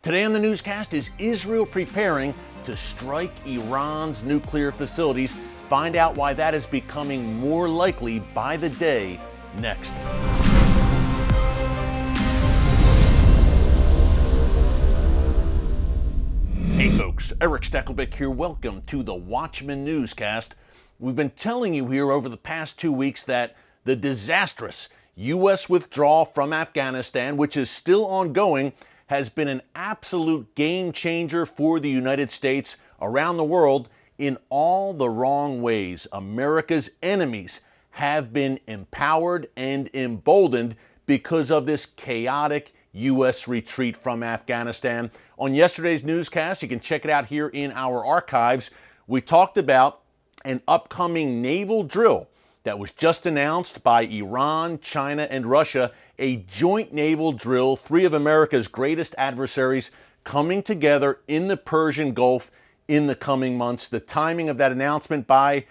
Today on the newscast, is Israel preparing to strike Iran's nuclear facilities? Find out why that is becoming more likely by the day next. Hey folks, Erick Stakelbeck here. Welcome to the Watchman Newscast. We've been telling you here over the past 2 weeks that the disastrous U.S. withdrawal from Afghanistan, which is still ongoing, has been an absolute game changer for the United States around the world in all the wrong ways. America's enemies have been empowered and emboldened because of this chaotic U.S. retreat from Afghanistan. On yesterday's newscast, you can check it out here in our archives, we talked about an upcoming naval drill that was just announced by Iran, China, and Russia, a joint naval drill, three of America's greatest adversaries coming together in the Persian Gulf in the coming months. The timing of that announcement by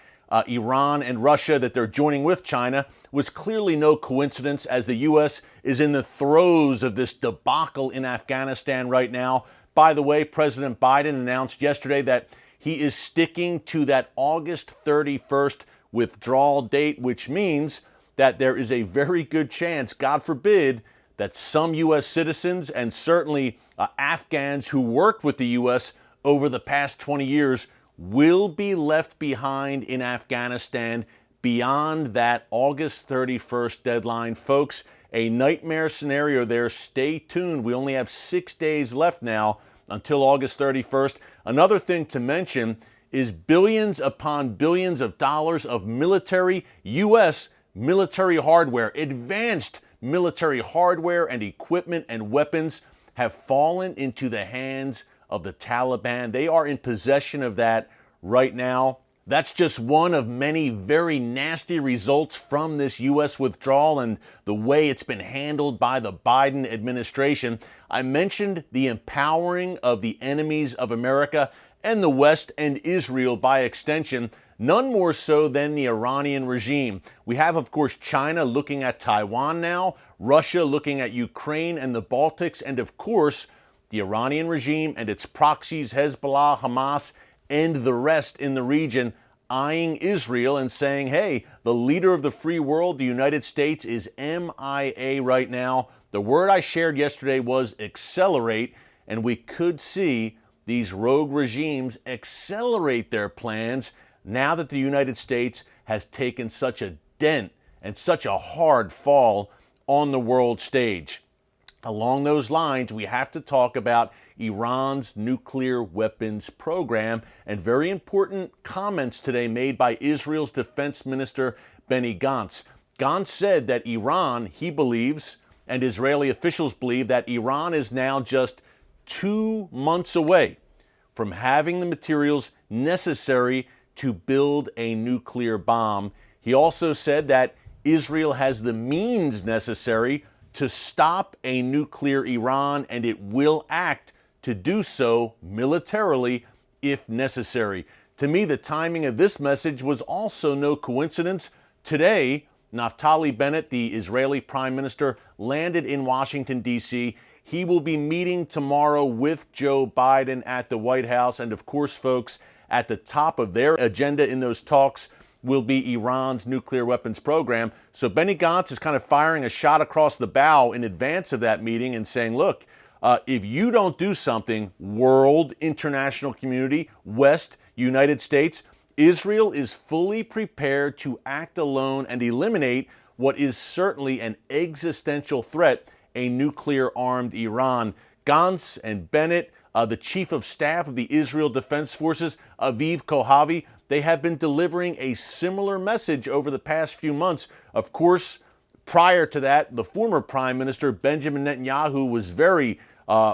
Iran and Russia that they're joining with China was clearly no coincidence, as the U.S. is in the throes of this debacle in Afghanistan right now. By the way, President Biden announced yesterday that he is sticking to that August 31st withdrawal date, which means that there is a very good chance, God forbid, that some U.S. citizens and certainly Afghans who worked with the U.S. over the past 20 years will be left behind in Afghanistan beyond that August 31st deadline. Folks, a nightmare scenario there. Stay tuned. We only have 6 days left now until August 31st. Another thing to mention is billions upon billions of dollars of military, U.S. military hardware, advanced military hardware and equipment and weapons have fallen into the hands of the Taliban. They are in possession of that right now. That's just one of many very nasty results from this U.S. withdrawal and the way it's been handled by the Biden administration. I mentioned the empowering of the enemies of America and the West and Israel by extension, none more so than the Iranian regime. We have, of course, China looking at Taiwan now, Russia looking at Ukraine and the Baltics, and of course, the Iranian regime and its proxies, Hezbollah, Hamas, and the rest in the region eyeing Israel and saying, hey, the leader of the free world, the United States, is MIA right now. The word I shared yesterday was accelerate, and we could see these rogue regimes accelerate their plans now that the United States has taken such a dent and such a hard fall on the world stage. Along those lines, we have to talk about Iran's nuclear weapons program, and very important comments today made by Israel's Defense Minister Benny Gantz. Gantz said that Iran, he believes, and Israeli officials believe, that Iran is now just 2 months away from having the materials necessary to build a nuclear bomb. He also said that Israel has the means necessary to stop a nuclear Iran, and it will act to do so militarily if necessary. To me, the timing of this message was also no coincidence. Today, Naftali Bennett, the Israeli Prime Minister, landed in Washington, D.C. He will be meeting tomorrow with Joe Biden at the White House. And of course, folks, at the top of their agenda in those talks will be Iran's nuclear weapons program. So Benny Gantz is kind of firing a shot across the bow in advance of that meeting and saying, look, if you don't do something, world, international community, West, United States, Israel is fully prepared to act alone and eliminate what is certainly an existential threat, a nuclear-armed Iran. Gantz and Bennett, the Chief of Staff of the Israel Defense Forces, Aviv Kohavi, they have been delivering a similar message over the past few months. Of course, prior to that, the former Prime Minister, Benjamin Netanyahu, was very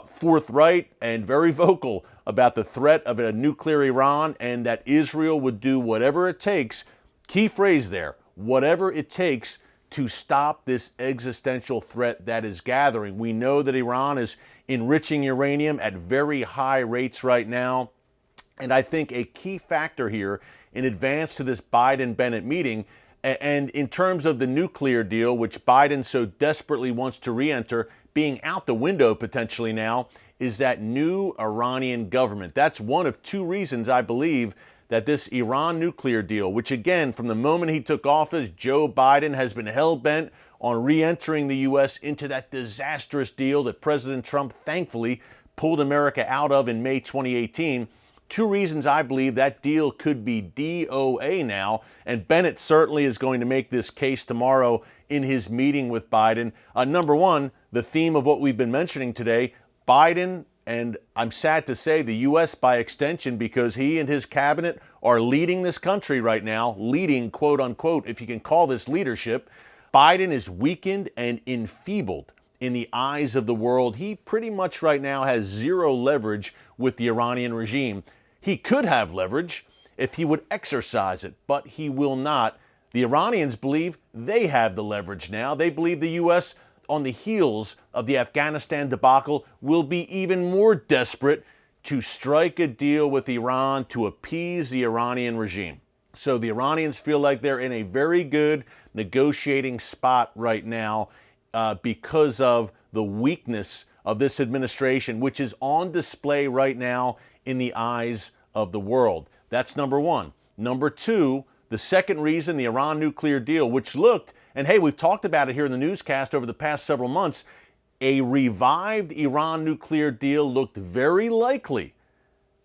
forthright and very vocal about the threat of a nuclear Iran and that Israel would do whatever it takes, key phrase there, whatever it takes to stop this existential threat that is gathering. We know that Iran is enriching uranium at very high rates right now. And I think a key factor here in advance to this Biden-Bennett meeting, and in terms of the nuclear deal, which Biden so desperately wants to re-enter, being out the window potentially now, is that new Iranian government. That's one of two reasons I believe that this Iran nuclear deal, which again, from the moment he took office, Joe Biden has been hell-bent on re-entering the U.S. into that disastrous deal that President Trump thankfully pulled America out of in May 2018. Two reasons I believe that deal could be DOA now, and Bennett certainly is going to make this case tomorrow in his meeting with Biden. Number one, the theme of what we've been mentioning today, Biden, and I'm sad to say the U.S. by extension, because he and his cabinet are leading this country right now, leading, quote unquote, if you can call this leadership. Biden is weakened and enfeebled in the eyes of the world. He pretty much right now has zero leverage with the Iranian regime. He could have leverage if he would exercise it, but he will not. The Iranians believe they have the leverage now. They believe the U.S., on the heels of the Afghanistan debacle, will be even more desperate to strike a deal with Iran to appease the Iranian regime. So the Iranians feel like they're in a very good negotiating spot right now because of the weakness of this administration, which is on display right now in the eyes of the world. That's number one. Number two, the second reason, the Iran nuclear deal, which looked, and hey, we've talked about it here in the newscast over the past several months, a revived Iran nuclear deal looked very likely.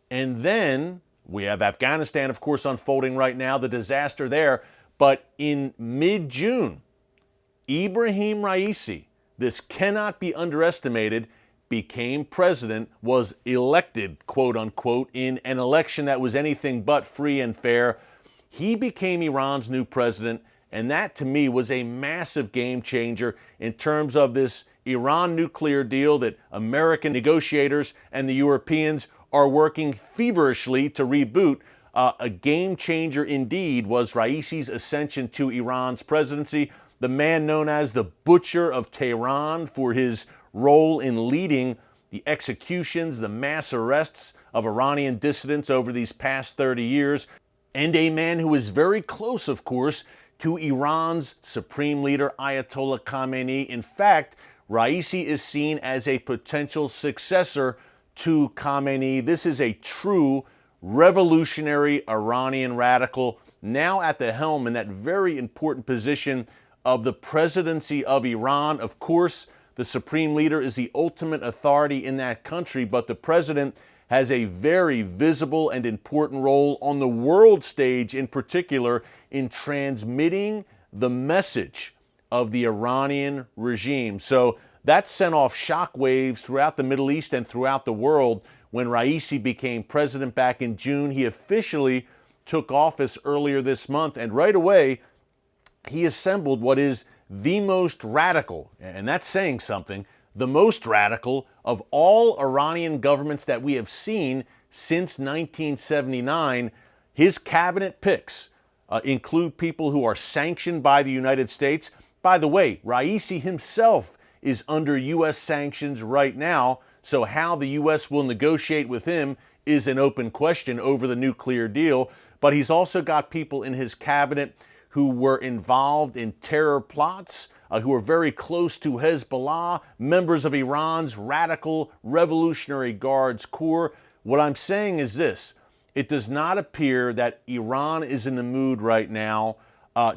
And then we have Afghanistan, of course, unfolding right now, the disaster there. But in mid-June, Ibrahim Raisi, this cannot be underestimated, became president, was elected, quote unquote, in an election that was anything but free and fair. He became Iran's new president, and that to me was a massive game changer in terms of this Iran nuclear deal that American negotiators and the Europeans are working feverishly to reboot. A game changer indeed was Raisi's ascension to Iran's presidency, the man known as the Butcher of Tehran for his role in leading the executions, the mass arrests of Iranian dissidents over these past 30 years, and a man who is very close, of course, to Iran's supreme leader, Ayatollah Khamenei. In fact, Raisi is seen as a potential successor to Khamenei. This is a true revolutionary Iranian radical, now at the helm in that very important position of the presidency of Iran. Of course, the supreme leader is the ultimate authority in that country, but the president has a very visible and important role on the world stage, in particular, in transmitting the message of the Iranian regime. So that sent off shockwaves throughout the Middle East and throughout the world. When Raisi became president back in June, he officially took office earlier this month, and right away, he assembled what is the most radical, and that's saying something, the most radical of all Iranian governments that we have seen since 1979. His cabinet picks include people who are sanctioned by the United States. By the way, Raisi himself is under U.S. sanctions right now, so how the U.S. will negotiate with him is an open question over the nuclear deal. But he's also got people in his cabinet who were involved in terror plots, who are very close to Hezbollah, members of Iran's radical Revolutionary Guards Corps. What I'm saying is this: it does not appear that Iran is in the mood right now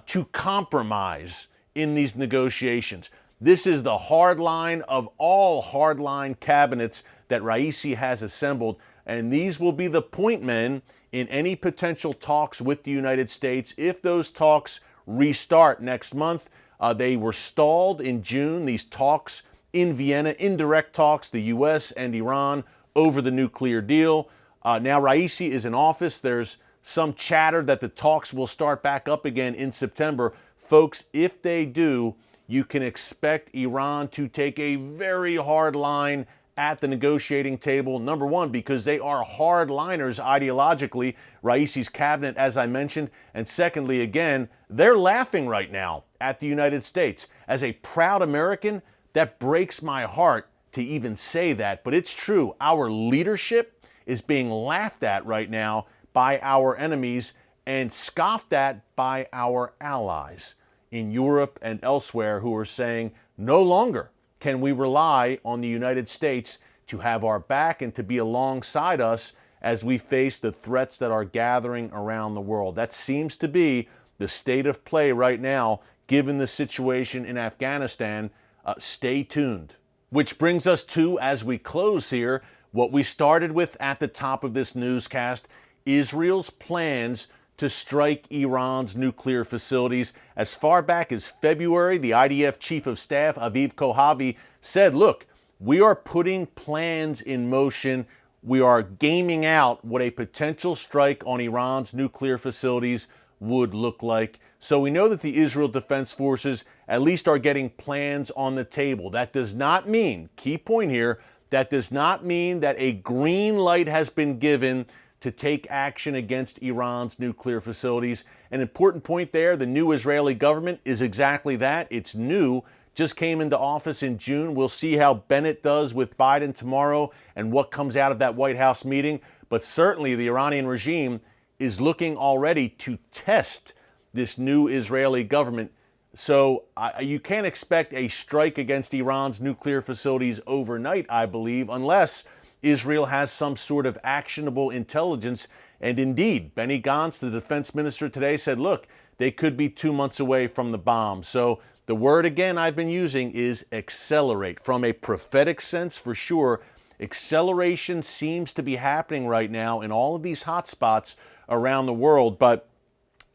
to compromise in these negotiations. This is the hardline of all hardline cabinets that Raisi has assembled, and these will be the point men in any potential talks with the United States if those talks restart next month. They were stalled in June, these talks in Vienna, indirect talks, the U.S. and Iran over the nuclear deal. Now Raisi is in office. There's some chatter that the talks will start back up again in September. Folks, if they do, you can expect Iran to take a very hard line at the negotiating table. Number one, because they are hardliners ideologically, Raisi's cabinet, as I mentioned. And secondly, again, they're laughing right now at the United States. As a proud American, that breaks my heart to even say that, but it's true. Our leadership is being laughed at right now by our enemies and scoffed at by our allies in Europe and elsewhere, who are saying no longer can we rely on the United States to have our back and to be alongside us as we face the threats that are gathering around the world. That seems to be the state of play right now, given the situation in Afghanistan. Stay tuned. Which brings us to, as we close here, what we started with at the top of this newscast, Israel's plans to strike Iran's nuclear facilities. As far back as February, the IDF Chief of Staff, Aviv Kohavi, said, look, we are putting plans in motion. We are gaming out what a potential strike on Iran's nuclear facilities would look like. So we know that the Israel Defense Forces at least are getting plans on the table. That does not mean, key point here, that does not mean that a green light has been given to take action against Iran's nuclear facilities. An important point there, the new Israeli government is exactly that. It's new, just came into office in June. We'll see how Bennett does with Biden tomorrow and what comes out of that White House meeting. But certainly the Iranian regime is looking already to test this new Israeli government. So you can't expect a strike against Iran's nuclear facilities overnight, I believe, unless Israel has some sort of actionable intelligence. And indeed, Benny Gantz, the defense minister today, said, look, they could be 2 months away from the bomb. So the word, again, I've been using is accelerate. From a prophetic sense, for sure, acceleration seems to be happening right now in all of these hotspots around the world. But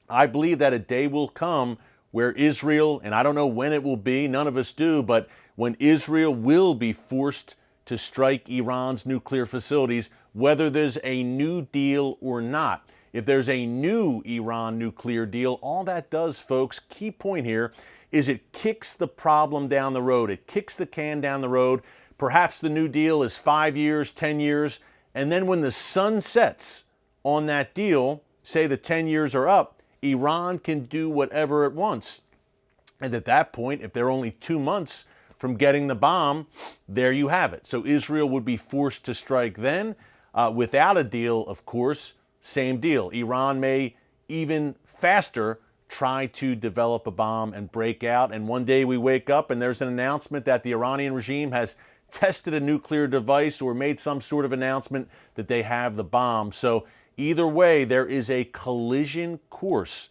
I believe that a day will come where Israel, and I don't know when it will be, none of us do, but when Israel will be forced to strike Iran's nuclear facilities, whether there's a new deal or not. If there's a new Iran nuclear deal, all that does, folks, key point here, is it kicks the problem down the road. It kicks the can down the road. Perhaps the new deal is 5 years, 10 years, and then when the sun sets on that deal, say the 10 years are up, Iran can do whatever it wants. And at that point, if they're only 2 months from getting the bomb, there you have it. So Israel would be forced to strike then. Without a deal, of course, same deal. Iran may even faster try to develop a bomb and break out. And one day we wake up and there's an announcement that the Iranian regime has tested a nuclear device or made some sort of announcement that they have the bomb. So either way, there is a collision course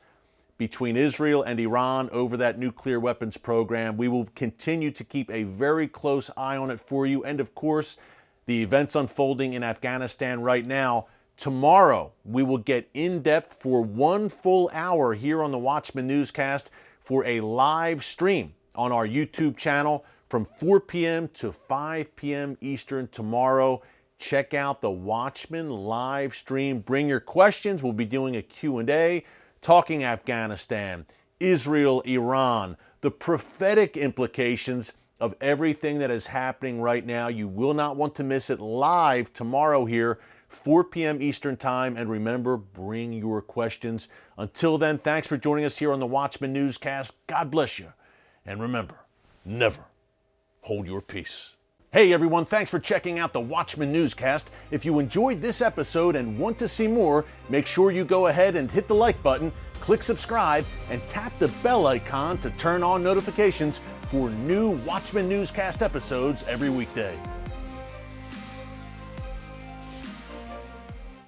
between Israel and Iran over that nuclear weapons program. We will continue to keep a very close eye on it for you. And of course, the events unfolding in Afghanistan right now. Tomorrow, we will get in depth for 1 full hour here on the Watchman Newscast for a live stream on our YouTube channel from 4 p.m. to 5 p.m. Eastern tomorrow. Check out the Watchman live stream. Bring your questions. We'll be doing a Q&A, talking Afghanistan, Israel, Iran, the prophetic implications of everything that is happening right now. You will not want to miss it live tomorrow here, 4 p.m. Eastern Time. And remember, bring your questions. Until then, thanks for joining us here on the Watchman Newscast. God bless you. And remember, never hold your peace. Hey everyone, thanks for checking out the Watchman Newscast. If you enjoyed this episode and want to see more, make sure you go ahead and hit the like button, click subscribe, and tap the bell icon to turn on notifications for new Watchman Newscast episodes every weekday.